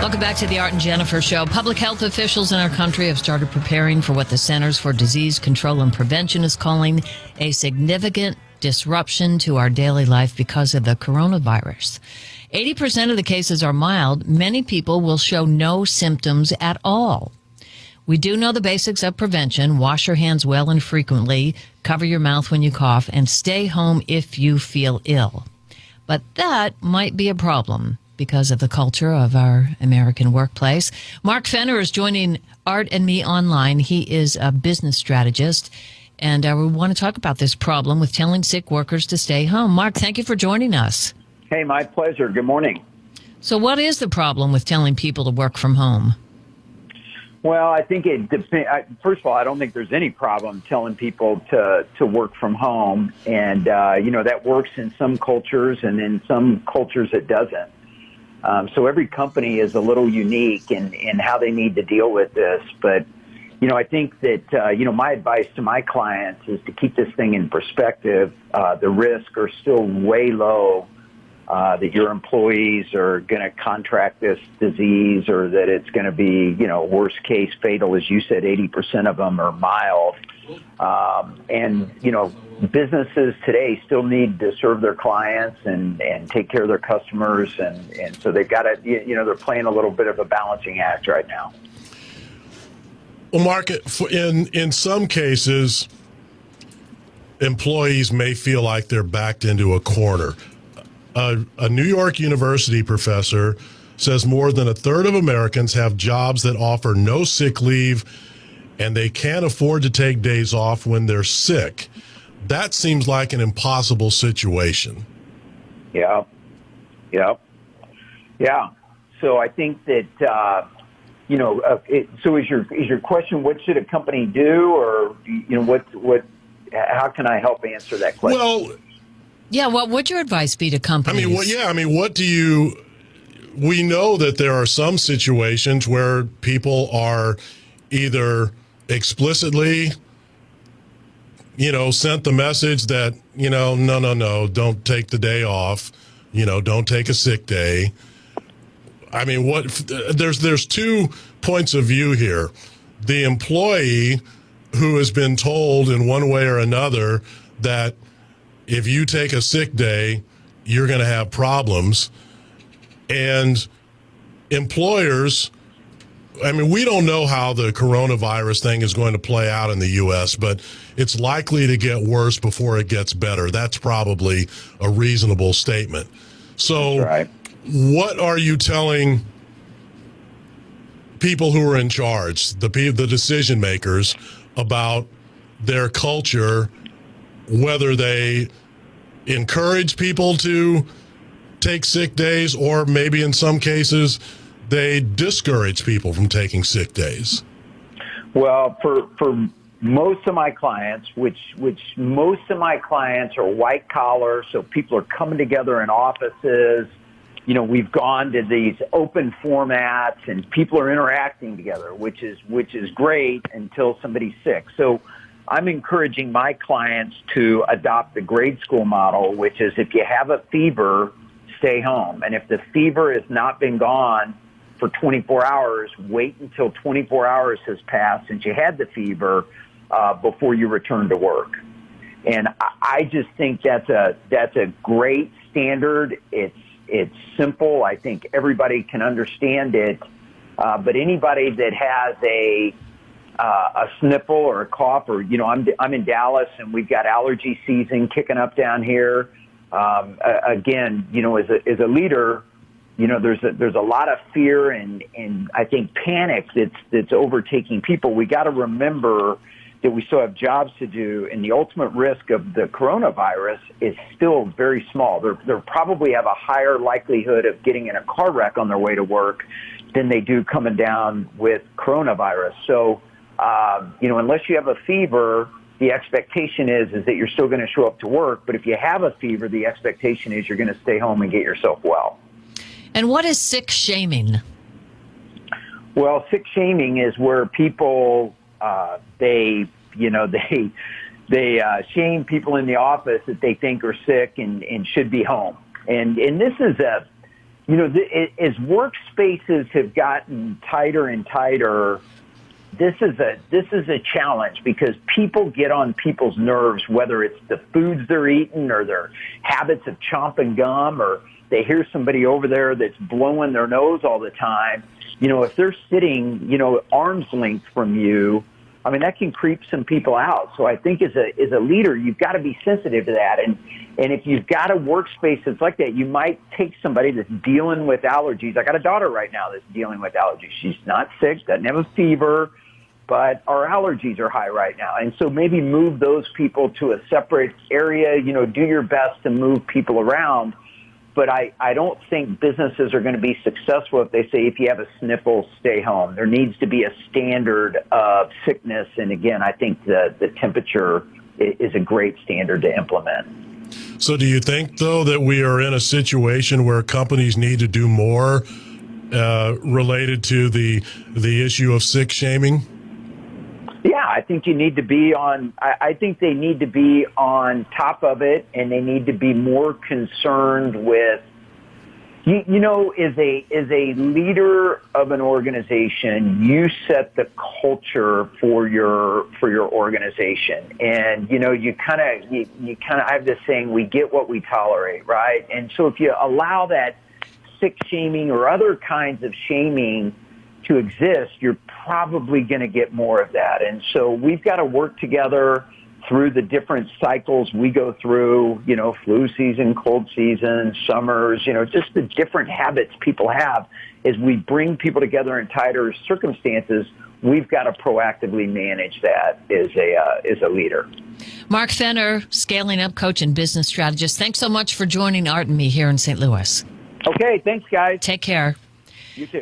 Welcome back to the Art and Jennifer Show. Public health officials in our country have started preparing for what the Centers for Disease Control and Prevention is calling a significant disruption to our daily life because of the coronavirus. 80% of the cases are mild. Many people will show no symptoms at all. We do know the basics of prevention. Wash your hands well and frequently, cover your mouth when you cough, and stay home if you feel ill. But that might be a problem because of the culture of our American workplace. Mark Fenner is joining Art and me online. He is a business strategist, and we want to talk about this problem with telling sick workers to stay home. Mark, thank you for joining us. Hey, my pleasure. Good morning. So what is the problem with telling people to work from home? Well, I think it depends. First of all, I don't think there's any problem telling people to work from home. And, that works in some cultures, and in some cultures it doesn't. So every company is a little unique in how they need to deal with this. But, I think that, my advice to my clients is to keep this thing in perspective. The risks are still way low that your employees are going to contract this disease, or that it's going to be, worst case fatal. As you said, 80% of them are mild. Businesses today still need to serve their clients and take care of their customers. And so they've got to, they're playing a little bit of a balancing act right now. Well, Mark, in some cases, employees may feel like they're backed into a corner. A New York University professor says more than a third of Americans have jobs that offer no sick leave, and they can't afford to take days off when they're sick. That seems like an impossible situation. Yeah. So I think that, so is your question, what should a company do, or, how can I help answer that question? Well, yeah, what would your advice be to companies? We know that there are some situations where people are either explicitly, sent the message that, no, don't take the day off, don't take a sick day. I mean, there's 2 points of view here. The employee who has been told in one way or another that if you take a sick day, you're going to have problems. And employers, we don't know how the coronavirus thing is going to play out in the U.S., but it's likely to get worse before it gets better. That's probably a reasonable statement. So that's right. What are you telling people who are in charge, the decision makers, about their culture, whether they encourage people to take sick days, or maybe in some cases they discourage people from taking sick days? Well, for most of my clients, which most of my clients are white collar, so people are coming together in offices. We've gone to these open formats and people are interacting together, which is great until somebody's sick. So I'm encouraging my clients to adopt the grade school model, which is if you have a fever, stay home. And if the fever has not been gone for 24 hours, wait until 24 hours has passed since you had the fever before you return to work. And I just think that's a great standard. It's simple. I think everybody can understand it. But anybody that has a sniffle or a cough, or I'm in Dallas and we've got allergy season kicking up down here. Again, as a leader, there's a lot of fear and I think panic that's overtaking people. We got to remember that we still have jobs to do, and the ultimate risk of the coronavirus is still very small. They probably have a higher likelihood of getting in a car wreck on their way to work than they do coming down with coronavirus. So, unless you have a fever, the expectation is that you're still going to show up to work. But if you have a fever, the expectation is you're going to stay home and get yourself well. And what is sick shaming? Well, sick shaming is where people they shame people in the office that they think are sick and should be home. And this is As workspaces have gotten tighter and tighter, this is a challenge because people get on people's nerves, whether it's the foods they're eating or their habits of chomping gum, or they hear somebody over there that's blowing their nose all the time. If they're sitting, arm's length from you, I mean, that can creep some people out. So I think as a leader, you've got to be sensitive to that. And if you've got a workspace that's like that, you might take somebody that's dealing with allergies. I got a daughter right now that's dealing with allergies. She's not sick, doesn't have a fever, but our allergies are high right now. And so maybe move those people to a separate area, do your best to move people around. But I don't think businesses are going to be successful if they say, if you have a sniffle, stay home. There needs to be a standard of sickness. And again, I think the temperature is a great standard to implement. So do you think, though, that we are in a situation where companies need to do more related to the issue of sick shaming? Yeah, I think you need to be I think they need to be on top of it, and they need to be more concerned with, as a leader of an organization, you set the culture for your organization. And, you kind of, I have this saying, we get what we tolerate, right? And so if you allow that sick shaming or other kinds of shaming to exist, you're probably going to get more of that. And so we've got to work together through the different cycles we go through, flu season, cold season, summers, just the different habits people have. As we bring people together in tighter circumstances, we've got to proactively manage that as a leader. Mark Fenner, Scaling Up coach and business strategist. Thanks so much for joining Art and me here in St. Louis. Okay, thanks, guys. Take care. You too.